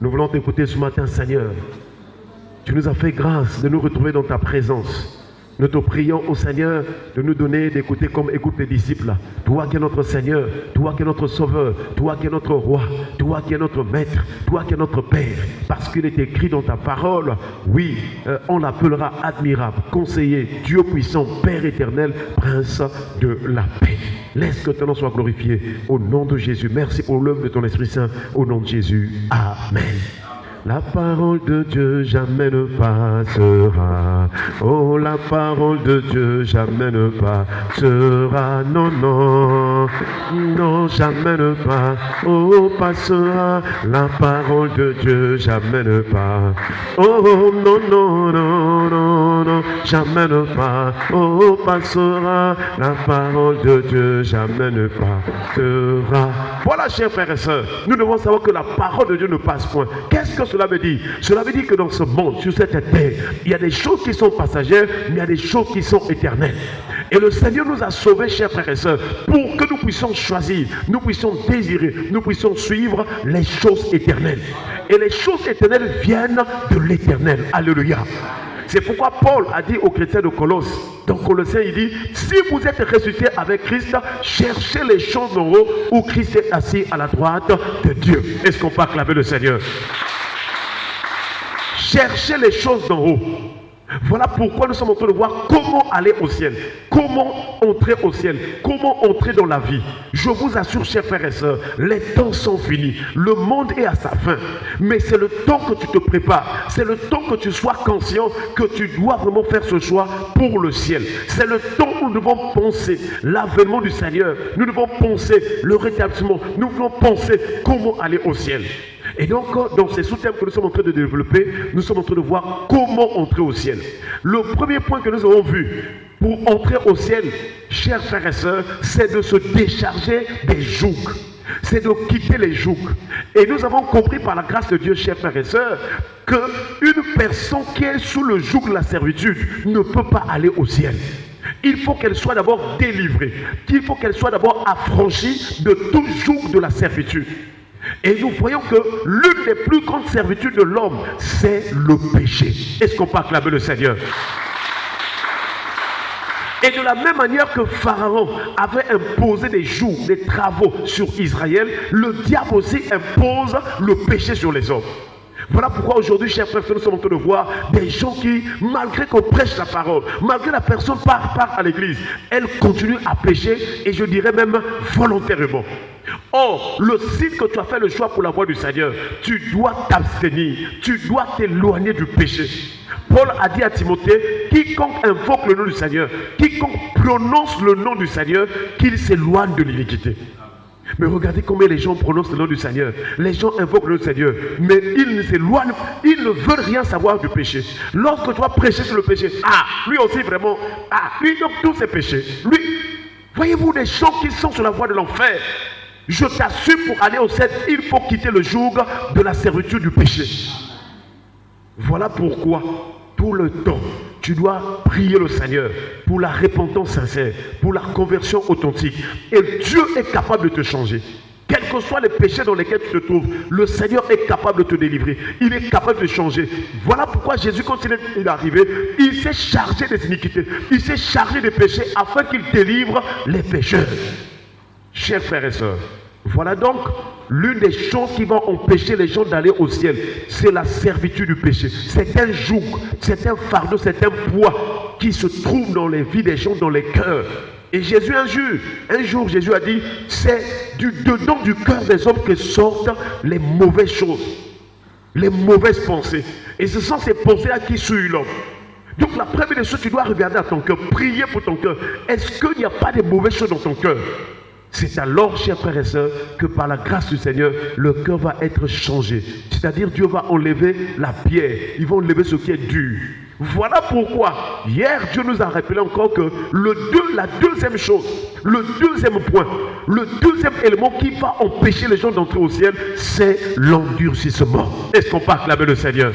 Nous voulons t'écouter ce matin, Seigneur. Tu nous as fait grâce de nous retrouver dans ta présence. Nous te prions au Seigneur de nous donner d'écouter comme écoutent les disciples. Toi qui es notre Seigneur, toi qui es notre Sauveur, toi qui es notre Roi, toi qui es notre Maître, toi qui es notre Père. Parce qu'il est écrit dans ta parole, oui, on l'appellera admirable, conseiller, Dieu puissant, Père éternel, Prince de la paix. Laisse que ton nom soit glorifié au nom de Jésus. Merci pour l'œuvre de ton Esprit Saint au nom de Jésus. Amen. La parole de Dieu jamais ne passera. Oh, la parole de Dieu jamais ne passera. Non, non, non, jamais ne passera. Oh, passera. La parole de Dieu jamais ne passera. Oh, non, non, non, non, non, jamais ne passera. Oh, passera. La parole de Dieu jamais ne passera. Voilà, chers frères et sœurs, nous devons savoir que la parole de Dieu ne passe point. Qu'est-ce que cela veut dire? Cela veut dire que dans ce monde, sur cette terre, il y a des choses qui sont passagères, mais il y a des choses qui sont éternelles. Et le Seigneur nous a sauvés, chers frères et sœurs, pour que nous puissions choisir, nous puissions désirer, nous puissions suivre les choses éternelles. Et les choses éternelles viennent de l'éternel. Alléluia. C'est pourquoi Paul a dit aux chrétiens de Colosse, dans Colossiens, il dit, si vous êtes ressuscités avec Christ, cherchez les choses en haut où Christ est assis à la droite de Dieu. Est-ce qu'on peut acclamer le Seigneur? Cherchez les choses d'en haut. Voilà pourquoi nous sommes en train de voir comment aller au ciel, comment entrer au ciel, comment entrer dans la vie. Je vous assure, chers frères et sœurs, les temps sont finis, le monde est à sa fin, mais c'est le temps que tu te prépares, c'est le temps que tu sois conscient que tu dois vraiment faire ce choix pour le ciel. C'est le temps où nous devons penser l'avènement du Seigneur, nous devons penser le rétablissement, nous devons penser comment aller au ciel. Et donc, dans ces sous-thèmes que nous sommes en train de développer, nous sommes en train de voir comment entrer au ciel. Le premier point que nous avons vu pour entrer au ciel, chers frères et sœurs, c'est de se décharger des jougs. C'est de quitter les jougs. Et nous avons compris par la grâce de Dieu, chers frères et sœurs, qu'une personne qui est sous le joug de la servitude ne peut pas aller au ciel. Il faut qu'elle soit d'abord délivrée. Il faut qu'elle soit d'abord affranchie de tout joug de la servitude. Et nous voyons que l'une des plus grandes servitudes de l'homme, c'est le péché. Est-ce qu'on peut acclamer le Seigneur? Et de la même manière que Pharaon avait imposé des jougs, des travaux sur Israël, le diable aussi impose le péché sur les hommes. Voilà pourquoi aujourd'hui, chers frères, nous sommes en train de voir des gens qui, malgré qu'on prêche la parole, malgré la personne part à l'église, elle continue à pécher, et je dirais même volontairement. Or, le signe que tu as fait le choix pour la voie du Seigneur, tu dois t'abstenir, tu dois t'éloigner du péché. Paul a dit à Timothée, quiconque invoque le nom du Seigneur, quiconque prononce le nom du Seigneur, qu'il s'éloigne de l'iniquité. Mais regardez combien les gens prononcent le nom du Seigneur. Les gens invoquent le nom du Seigneur, mais ils ne s'éloignent, ils ne veulent rien savoir du péché. Lorsque tu vas prêcher sur le péché, lui aussi vraiment, lui donc tous ses péchés. Lui, voyez-vous des gens qui sont sur la voie de l'enfer. Je t'assure, pour aller au ciel, il faut quitter le joug de la servitude du péché. Voilà pourquoi, tout le temps, tu dois prier le Seigneur pour la repentance sincère, pour la conversion authentique. Et Dieu est capable de te changer. Quels que soient les péchés dans lesquels tu te trouves, le Seigneur est capable de te délivrer. Il est capable de te changer. Voilà pourquoi Jésus, quand il est arrivé, il s'est chargé des iniquités. Il s'est chargé des péchés afin qu'il délivre les pécheurs. Chers frères et sœurs, voilà donc l'une des choses qui vont empêcher les gens d'aller au ciel. C'est la servitude du péché. C'est un joug, c'est un fardeau, c'est un poids qui se trouve dans les vies des gens, dans les cœurs. Et Jésus un jour Jésus a dit, c'est du dedans du cœur des hommes que sortent les mauvaises choses, les mauvaises pensées. Et ce sont ces pensées-là qui souillent l'homme. Donc la première des choses, tu dois regarder à ton cœur, prier pour ton cœur. Est-ce qu'il n'y a pas de mauvaises choses dans ton cœur? C'est alors, chers frères et sœurs, que par la grâce du Seigneur, le cœur va être changé. C'est-à-dire, Dieu va enlever la pierre. Il va enlever ce qui est dur. Voilà pourquoi, hier, Dieu nous a rappelé encore que la deuxième chose, le deuxième point, le deuxième élément qui va empêcher les gens d'entrer au ciel, c'est l'endurcissement. Est-ce qu'on peut acclamer le Seigneur?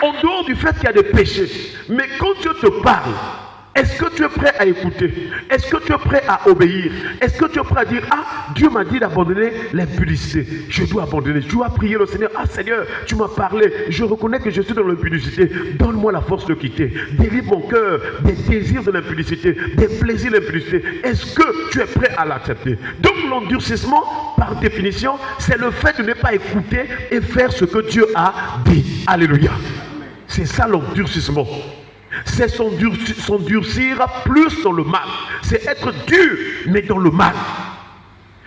En dehors du fait qu'il y a des péchés, mais quand Dieu te parle, Est-ce que tu es prêt à écouter? Est-ce que tu es prêt à obéir? Est-ce que tu es prêt à dire, ah, Dieu m'a dit d'abandonner l'impudicité. Je dois abandonner. Je dois prier le Seigneur. Ah Seigneur, tu m'as parlé. Je reconnais que je suis dans l'impudicité. Donne-moi la force de quitter. Délivre mon cœur des désirs de l'impudicité, des plaisirs de l'impudicité. Est-ce que tu es prêt à l'accepter? Donc l'endurcissement, par définition, c'est le fait de ne pas écouter et faire ce que Dieu a dit. Alléluia. C'est ça l'endurcissement. C'est s'endurcir plus dans le mal. C'est être dur, mais dans le mal.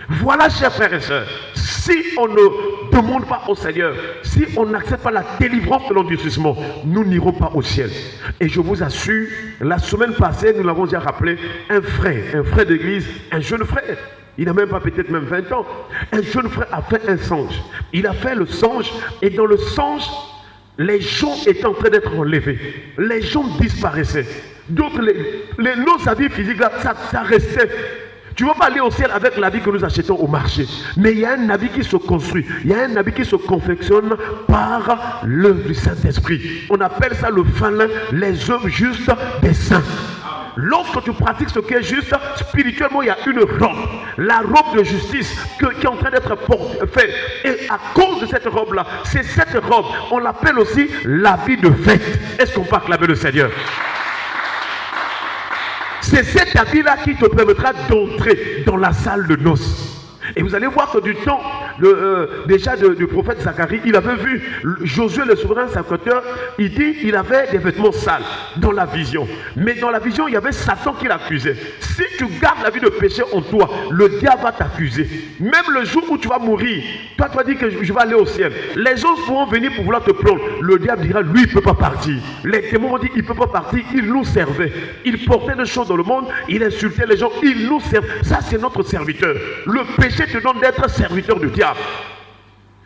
Voilà, chers frères et sœurs, si on ne demande pas au Seigneur, si on n'accepte pas la délivrance de l'endurcissement, nous n'irons pas au ciel. Et je vous assure, la semaine passée, nous l'avons déjà rappelé, un frère d'église, un jeune frère, il n'a même pas peut-être même 20 ans, un jeune frère a fait un songe. Il a fait le songe, et dans le songe, les gens étaient en train d'être enlevés. Les gens disparaissaient. D'autres, nos habits physiques, là, ça restait. Tu ne vas pas aller au ciel avec l'habit que nous achetons au marché. Mais il y a un habit qui se construit. Il y a un habit qui se confectionne par l'œuvre du Saint-Esprit. On appelle ça le fin lin, les œuvres justes des saints. Lorsque tu pratiques ce qui est juste, spirituellement, il y a une robe. La robe de justice qui est en train d'être faite. Et à cause de cette robe-là, c'est cette robe, on l'appelle aussi l'habit de fête. Est-ce qu'on peut acclamer le Seigneur? C'est cet habit-là qui te permettra d'entrer dans la salle de noces. Et vous allez voir que du temps du prophète Zacharie, il avait vu Josué le souverain sacrificateur, il dit il avait des vêtements sales dans la vision. Mais dans la vision, il y avait Satan qui l'accusait. Si tu gardes la vie de péché en toi, le diable va t'accuser. Même le jour où tu vas mourir, toi tu vas dire que je vais aller au ciel. Les autres pourront venir pour vouloir te prendre. Le diable dira, lui il ne peut pas partir. Les démons vont dire, il ne peut pas partir, il nous servait. Il portait des choses dans le monde, il insultait les gens, il nous servait. Ça c'est notre serviteur. Le péché te donne d'être serviteur du diable.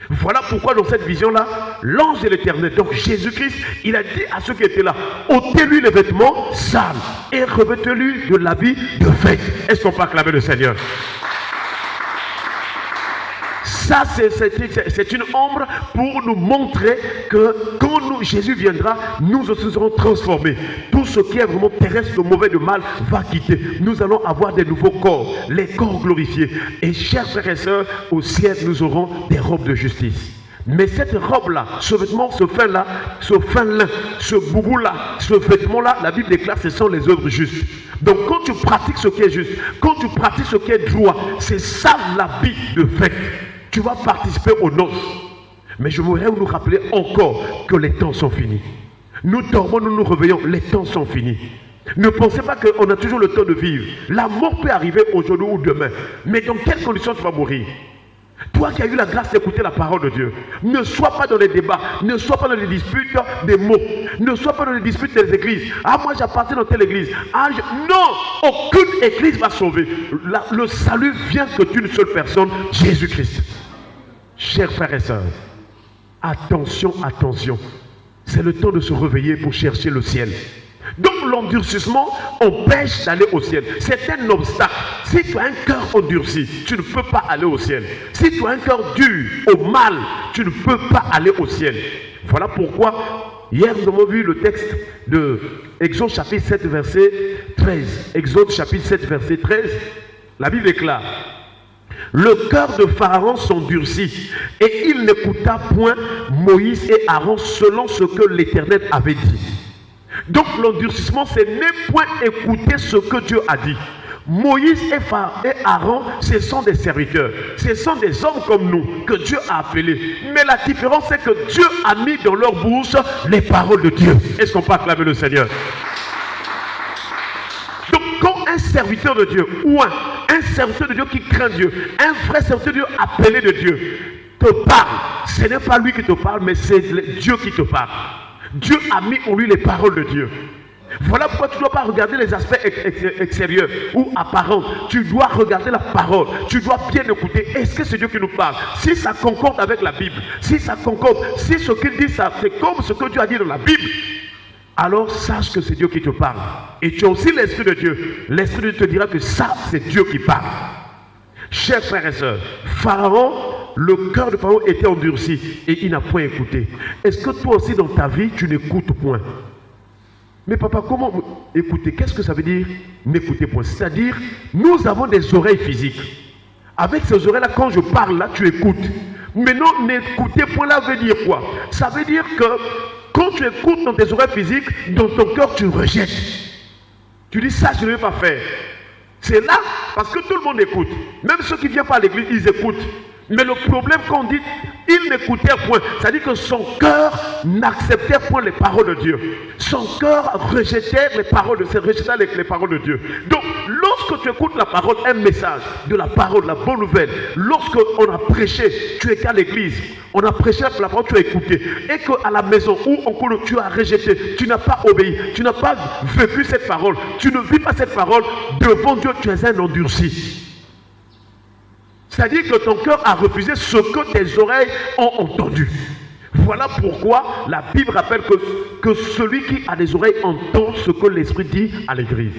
Voilà pourquoi dans cette vision-là, l'ange de l'Éternel, donc Jésus-Christ, il a dit à ceux qui étaient là, ôtez-lui les vêtements sales et revêtez-lui de l'habit de fête. Est-ce qu'on peut acclamer le Seigneur? Ça, c'est une ombre pour nous montrer que quand Jésus viendra, nous aussi serons transformés. Tout ce qui est vraiment terrestre, de mauvais, de mal, va quitter. Nous allons avoir des nouveaux corps, les corps glorifiés. Et chers frères et sœurs, au ciel, nous aurons des robes de justice. Mais cette robe-là, ce vêtement, ce fin-là, ce fin-lin, ce boubou-là, ce vêtement-là, la Bible déclare que ce sont les œuvres justes. Donc quand tu pratiques ce qui est juste, quand tu pratiques ce qui est droit, c'est ça l'habit de fête. Tu vas participer aux noces. Mais je voudrais nous rappeler encore que les temps sont finis. Nous dormons, nous nous réveillons, les temps sont finis. Ne pensez pas qu'on a toujours le temps de vivre. La mort peut arriver aujourd'hui ou demain. Mais dans quelles conditions tu vas mourir? Toi qui as eu la grâce d'écouter la parole de Dieu, ne sois pas dans les débats, ne sois pas dans les disputes des mots, ne sois pas dans les disputes des églises. Ah, moi j'appartiens dans telle église. Ah, non, aucune église va sauver. Le salut vient que d'une seule personne, Jésus-Christ. Chers frères et sœurs, attention, attention. C'est le temps de se réveiller pour chercher le ciel. Donc l'endurcissement empêche d'aller au ciel. C'est un obstacle. Si tu as un cœur endurci, tu ne peux pas aller au ciel. Si tu as un cœur dur au mal, tu ne peux pas aller au ciel. Voilà pourquoi, hier nous avons vu le texte de Exode chapitre 7 verset 13. Exode chapitre 7 verset 13. La Bible déclare: le cœur de Pharaon s'endurcit et il n'écouta point Moïse et Aaron selon ce que l'Éternel avait dit. Donc l'endurcissement, c'est ne point écouter ce que Dieu a dit. Moïse et Aaron, ce sont des serviteurs. Ce sont des hommes comme nous que Dieu a appelés. Mais la différence, c'est que Dieu a mis dans leur bouche les paroles de Dieu. Est-ce qu'on peut acclamer le Seigneur? Donc quand un serviteur de Dieu ou un serviteur de Dieu qui craint Dieu, un vrai serviteur de Dieu appelé de Dieu te parle, ce n'est pas lui qui te parle, mais c'est Dieu qui te parle. Dieu a mis en lui les paroles de Dieu. Voilà pourquoi tu ne dois pas regarder les aspects extérieurs ou apparents. Tu dois regarder la parole. Tu dois bien écouter. Est-ce que c'est Dieu qui nous parle? Si ça concorde avec la Bible, si ça concorde, si ce qu'il dit, c'est comme ce que Dieu a dit dans la Bible, alors sache que c'est Dieu qui te parle. Et tu as aussi l'Esprit de Dieu. L'Esprit de Dieu te dira que ça, c'est Dieu qui parle. Chers frères et sœurs, Pharaon, le cœur de Pharaon était endurci et il n'a point écouté. Est-ce que toi aussi dans ta vie, tu n'écoutes point? Mais papa, comment écouter? Qu'est-ce que ça veut dire m'écouter point? C'est-à-dire, nous avons des oreilles physiques. Avec ces oreilles-là, quand je parle là, tu écoutes. Mais non, n'écouter point là veut dire quoi? Ça veut dire que quand tu écoutes dans tes oreilles physiques, dans ton cœur, tu rejettes. Tu dis ça, je ne vais pas faire. C'est là, parce que tout le monde écoute. Même ceux qui ne viennent pas à l'église, ils écoutent. Mais le problème qu'on dit, il n'écoutait point. C'est-à-dire que son cœur n'acceptait point les paroles de Dieu. Son cœur rejetait les paroles de Dieu, rejetait les paroles de Dieu. Donc, lorsque tu écoutes la parole, un message de la parole, la bonne nouvelle, lorsque on a prêché, tu étais à l'église, on a prêché la parole, tu as écouté, et qu'à la maison où tu as rejeté, tu n'as pas obéi, tu n'as pas vécu cette parole, tu ne vis pas cette parole, devant Dieu, tu es un endurci. C'est-à-dire que ton cœur a refusé ce que tes oreilles ont entendu. Voilà pourquoi la Bible rappelle que celui qui a des oreilles entend ce que l'Esprit dit à l'église.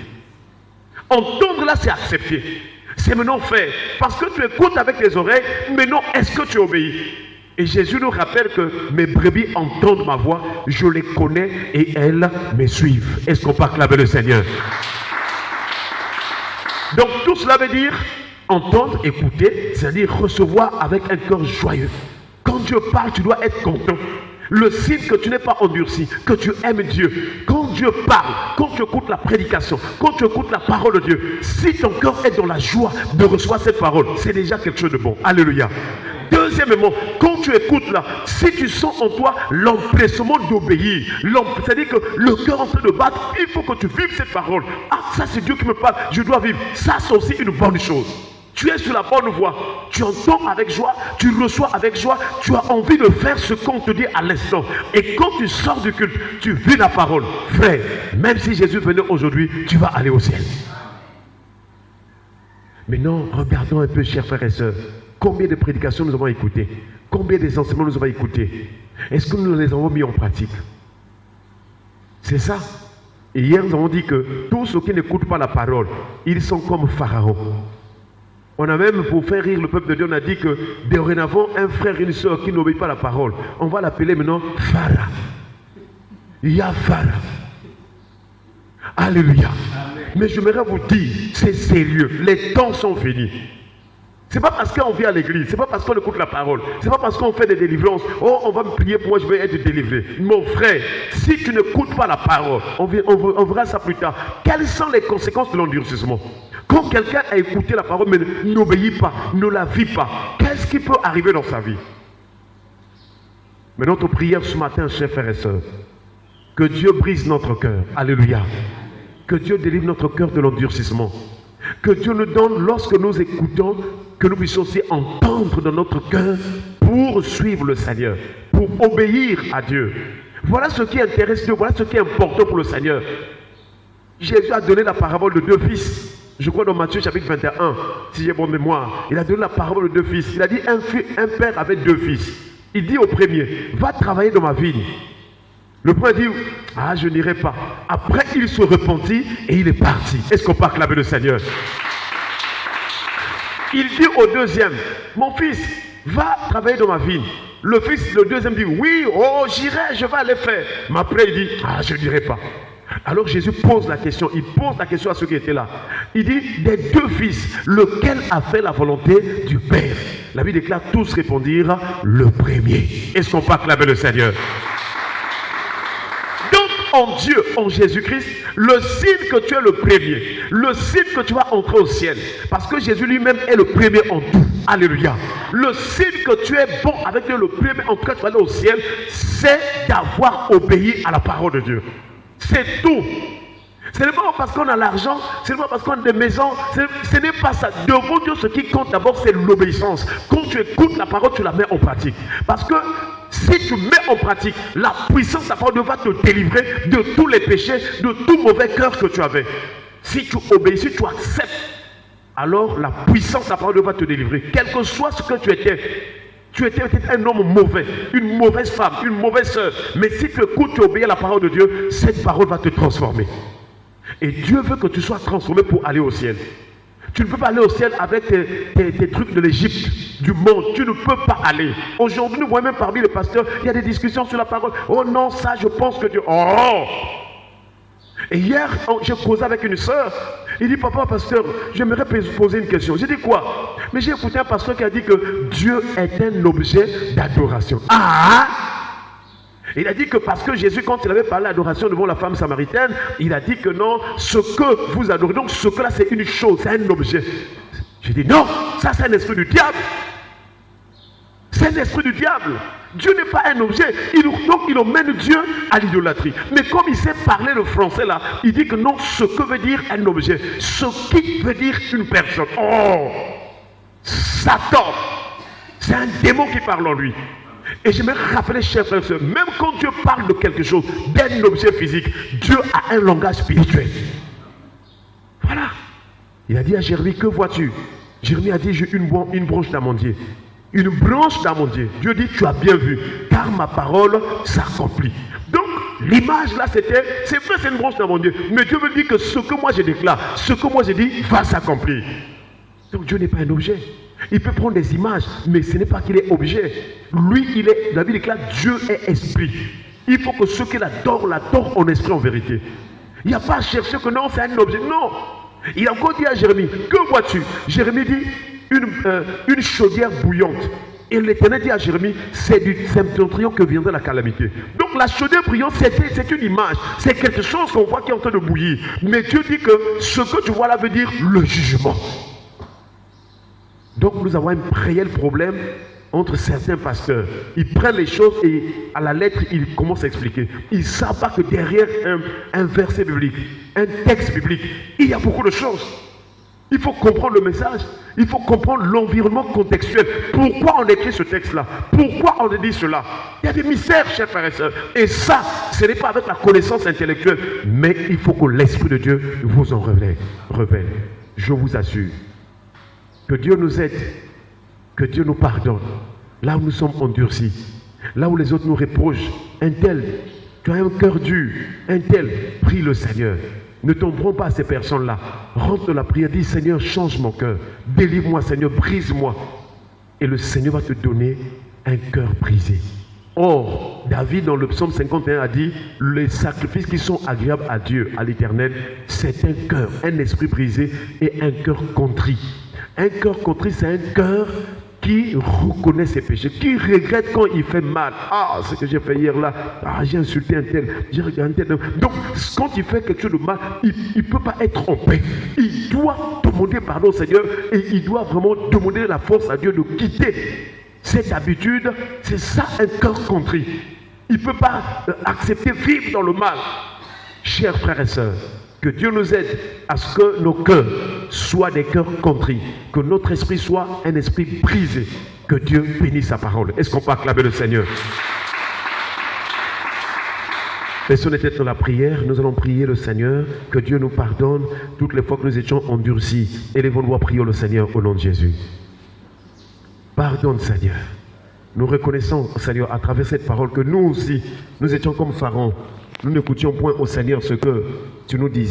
Entendre là, c'est accepter. C'est maintenant faire. Parce que tu écoutes avec tes oreilles, mais non, est-ce que tu obéis? Et Jésus nous rappelle que mes brebis entendent ma voix, je les connais et elles me suivent. Est-ce qu'on peut acclamer le Seigneur? Donc tout cela veut dire entendre, écouter, c'est-à-dire recevoir avec un cœur joyeux. Quand Dieu parle, tu dois être content. Le signe que tu n'es pas endurci, que tu aimes Dieu. Quand Dieu parle, quand tu écoutes la prédication, quand tu écoutes la parole de Dieu, si ton cœur est dans la joie de recevoir cette parole, c'est déjà quelque chose de bon. Alléluia. Deuxièmement, quand tu écoutes là, si tu sens en toi l'empressement d'obéir, c'est-à-dire que le cœur en train de battre, il faut que tu vives cette parole. Ah, ça c'est Dieu qui me parle, je dois vivre. Ça c'est aussi une bonne chose. Tu es sur la bonne voie, tu entends avec joie, tu reçois avec joie, tu as envie de faire ce qu'on te dit à l'instant. Et quand tu sors du culte, tu vis la parole. Frère, même si Jésus venait aujourd'hui, tu vas aller au ciel. Maintenant, regardons un peu, chers frères et sœurs, combien de prédications nous avons écoutées, combien des enseignements nous avons écoutés. Est-ce que nous les avons mis en pratique? C'est ça. Et hier, nous avons dit que tous ceux qui n'écoutent pas la parole, ils sont comme Pharaon. On a même, pour faire rire le peuple de Dieu, on a dit que dorénavant, un frère et une soeur qui n'obéit pas à la parole, on va l'appeler maintenant Phara. Phara. Alléluia. Amen. Mais j'aimerais vous dire, c'est sérieux, les temps sont finis. C'est pas parce qu'on vient à l'église, c'est pas parce qu'on écoute la parole, c'est pas parce qu'on fait des délivrances, oh on va me prier pour moi, je vais être délivré. Mon frère, si tu n'écoutes pas la parole, on verra ça plus tard. Quelles sont les conséquences de l'endurcissement? Quand quelqu'un a écouté la parole mais n'obéit pas, ne la vit pas, qu'est-ce qui peut arriver dans sa vie? Mais notre prière ce matin, chers frères et sœurs, que Dieu brise notre cœur. Alléluia. Que Dieu délivre notre cœur de l'endurcissement. Que Dieu nous donne, lorsque nous écoutons, que nous puissions aussi entendre dans notre cœur pour suivre le Seigneur, pour obéir à Dieu. Voilà ce qui intéresse Dieu, voilà ce qui est important pour le Seigneur. Jésus a donné la parabole de deux fils. Je crois dans Matthieu chapitre 21, si j'ai bonne mémoire. Il a donné la parabole de deux fils. Il a dit un père avait deux fils. Il dit au premier, va travailler dans ma vigne. Le premier dit, ah je n'irai pas. Après il se repentit et il est parti. Est-ce qu'on peut acclamer le Seigneur? Il dit au deuxième, mon fils, va travailler dans ma vigne. Le deuxième dit, oui, oh j'irai, je vais aller faire. Mais après il dit, ah je n'irai pas. Alors Jésus pose la question, il pose la question à ceux qui étaient là. Il dit, des deux fils, lequel a fait la volonté du Père? La Bible déclare, tous répondirent, le premier. Est-ce qu'on peut acclamer le Seigneur? Donc en Dieu, en Jésus-Christ, le signe que tu es le premier, le signe que tu vas entrer au ciel, parce que Jésus lui-même est le premier en tout. Alléluia. Le signe que tu es bon avec Dieu, le premier en tout cas tu vas aller au ciel, c'est d'avoir obéi à la parole de Dieu. C'est tout. Ce n'est pas parce qu'on a l'argent, ce n'est pas parce qu'on a des maisons, ce n'est pas ça. Devant Dieu, ce qui compte d'abord, c'est l'obéissance. Quand tu écoutes la parole, tu la mets en pratique. Parce que si tu mets en pratique, la puissance de la parole va te délivrer de tous les péchés, de tout mauvais cœur que tu avais. Si tu obéis, si tu acceptes, alors la puissance de la parole va te délivrer. Quel que soit ce que tu étais. Tu étais peut-être un homme mauvais, une mauvaise femme, une mauvaise soeur. Mais si tu écoutes, tu obéis à la parole de Dieu, cette parole va te transformer. Et Dieu veut que tu sois transformé pour aller au ciel. Tu ne peux pas aller au ciel avec tes trucs de l'Égypte, du monde. Tu ne peux pas aller. Aujourd'hui, nous voyons même parmi les pasteurs, il y a des discussions sur la parole. Oh non, ça, je pense que Dieu... Oh! Et hier, j'ai causé avec une soeur. Il dit, papa, pasteur, j'aimerais poser une question. J'ai dit quoi? Mais j'ai écouté un pasteur qui a dit que Dieu est un objet d'adoration. Ah! Il a dit que parce que Jésus, quand il avait parlé d'adoration devant la femme samaritaine, il a dit que non, ce que vous adorez, donc ce que là c'est une chose, c'est un objet. J'ai dit non, ça c'est un esprit du diable. C'est un esprit du diable. Dieu n'est pas un objet. Donc il emmène Dieu à l'idolâtrie. Mais comme il sait parler le français là, il dit que non, ce que veut dire un objet, ce qui veut dire une personne. Oh, Satan, c'est un démon qui parle en lui. Et je me rappelle, chers frères et sœurs, même quand Dieu parle de quelque chose, d'un objet physique, Dieu a un langage spirituel. Voilà. Il a dit à Jérémie, que vois-tu? Jérémie a dit, j'ai une branche d'amandier. Une branche d'amandier. Dieu dit, tu as bien vu, car ma parole s'accomplit. Donc, l'image là, c'était, c'est vrai, c'est une branche d'amandier. Mais Dieu veut dire que ce que moi je déclare, ce que moi je dis, va s'accomplir. Donc, Dieu n'est pas un objet. Il peut prendre des images, mais ce n'est pas qu'il est objet. Lui, la Bible déclare, Dieu est esprit. Il faut que ceux qui l'adorent en esprit, en vérité. Il n'y a pas à chercher que non, c'est un objet. Non. Il a encore dit à Jérémie, que vois-tu? Jérémie dit, une chaudière bouillante. Et l'Éternel dit à Jérémie, c'est du septentrion que viendra la calamité. Donc la chaudière bouillante, c'est une image. C'est quelque chose qu'on voit qui est en train de bouillir. Mais Dieu dit que ce que tu vois là veut dire le jugement. Donc nous avons un réel problème entre certains pasteurs. Ils prennent les choses et à la lettre, ils commencent à expliquer. Ils ne savent pas que derrière un verset biblique, un texte biblique, il y a beaucoup de choses. Il faut comprendre le message. Il faut comprendre l'environnement contextuel. Pourquoi on écrit ce texte-là? Pourquoi on dit cela? Il y a des mystères, chers frères et sœurs. Et ça, ce n'est pas avec la connaissance intellectuelle. Mais il faut que l'Esprit de Dieu vous en révèle. Je vous assure. Que Dieu nous aide, que Dieu nous pardonne. Là où nous sommes endurcis, là où les autres nous reprochent, un tel, tu as un cœur dur, un tel, prie le Seigneur. Ne tomberons pas à ces personnes-là. Rentre dans la prière, dis Seigneur, change mon cœur, délivre-moi Seigneur, brise-moi. Et le Seigneur va te donner un cœur brisé. Or, David dans le psaume 51 a dit, les sacrifices qui sont agréables à Dieu, à l'Éternel, c'est un cœur, un esprit brisé et un cœur contrit. Un cœur contrit, c'est un cœur qui reconnaît ses péchés, qui regrette quand il fait mal. Ah, ce que j'ai fait hier là, ah, j'ai insulté un tel, j'ai regardé un tel. Donc, quand il fait quelque chose de mal, il ne peut pas être en paix. Il doit demander pardon au Seigneur et il doit vraiment demander la force à Dieu de quitter cette habitude. C'est ça un cœur contrit. Il ne peut pas accepter vivre dans le mal. Chers frères et sœurs, que Dieu nous aide à ce que nos cœurs soient des cœurs contrits, que notre esprit soit un esprit brisé, que Dieu bénisse sa parole. Est-ce qu'on peut acclamer le Seigneur? Laissons les têtes dans la prière, nous allons prier le Seigneur, que Dieu nous pardonne toutes les fois que nous étions endurcis. Élevons-nous à prier le Seigneur au nom de Jésus. Pardonne Seigneur. Nous reconnaissons Seigneur à travers cette parole que nous aussi, nous étions comme Pharaon. Nous n'écoutions point au Seigneur ce que tu nous disais.